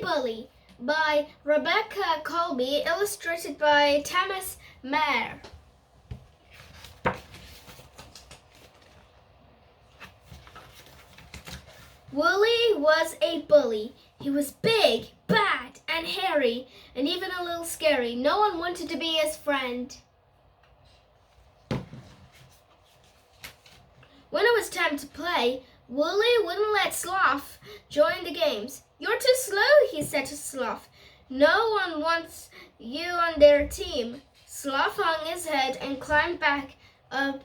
Bully by Rebecca Colby, illustrated by Thomas Mayer. Willie was a bully. He was big, bad, and hairy, and even a little scary. No one wanted to be his friend. When it was time to play, Willie wouldn't let Sloth join the games. "You're too slow," he said to Sloth. "No one wants you on their team." Sloth hung his head and climbed back up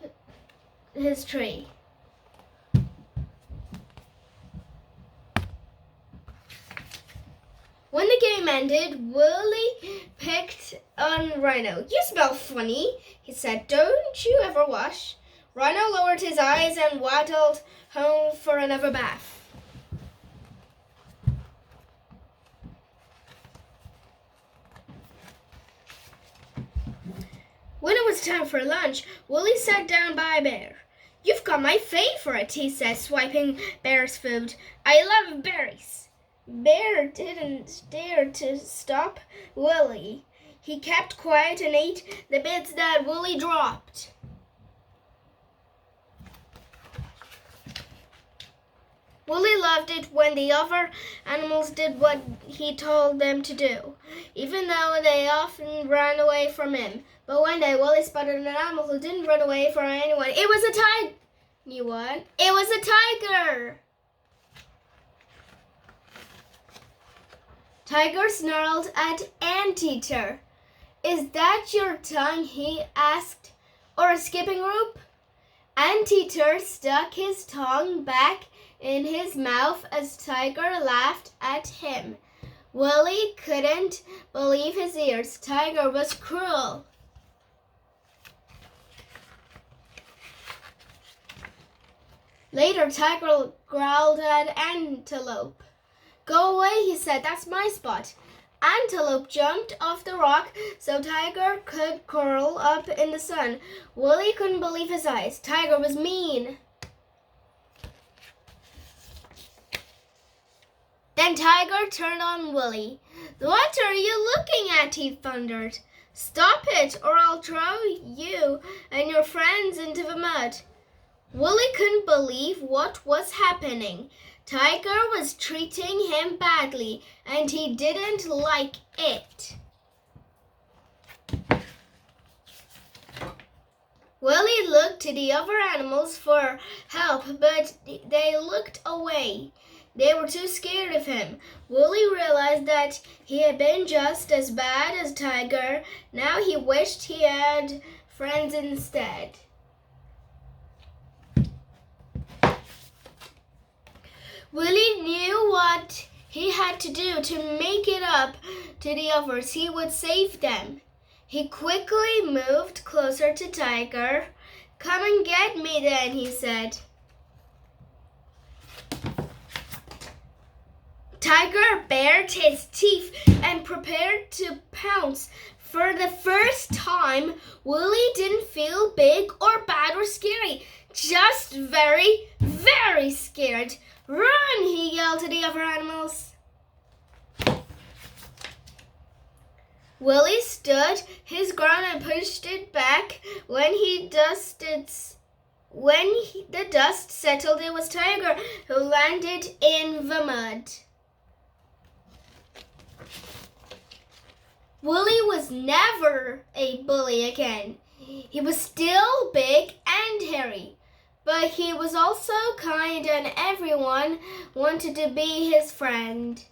his tree. When the game ended, Willie picked on Rhino. "You smell funny," he said. "Don't you ever wash?" Rhino lowered his eyes and waddled home for another bath. When it was time for lunch, Willie sat down by Bear. "You've got my favorite," he said, swiping Bear's food. "I love berries." Bear didn't dare to stop Willie. He kept quiet and ate the bits that Willie dropped. Willie loved it when the other animals did what he told them to do, even though they often ran away from him. But one day, Willie spotted an animal who didn't run away from anyone. It was a tiger. It was a tiger. Tiger snarled at Anteater. "Is that your tongue?" he asked. "Or a skipping rope?" Anteater stuck his tongue back in his mouth as Tiger laughed at him. Willie couldn't believe his ears. Tiger was cruel. Later, Tiger growled at Antelope. "Go away," he said. "That's my spot." Antelope jumped off the rock so Tiger could curl up in the sun. Willie couldn't believe his eyes. Tiger was mean. Then Tiger turned on Willie. "What are you looking at?" he thundered. "Stop it, or I'll throw you and your friends into the mud." Willie couldn't believe what was happening. Tiger was treating him badly, and he didn't like it. Willie looked to the other animals for help, but they looked away. They were too scared of him. Willie realized that he had been just as bad as Tiger. Now he wished he had friends instead. Willie knew what he had to do to make it up to the others. He would save them. He quickly moved closer to Tiger. "Come and get me then," he said. Tiger bared his teeth and prepared to pounce. For the first time, Willie didn't feel big or bad or scary, just very, very scared. "Run!" he yelled to the other animals. Willie stood his ground and pushed it back. When the dust settled, it was Tiger who landed in the mud. Willie was never a bully again. He was still big and hairy, but he was also kind and everyone wanted to be his friend.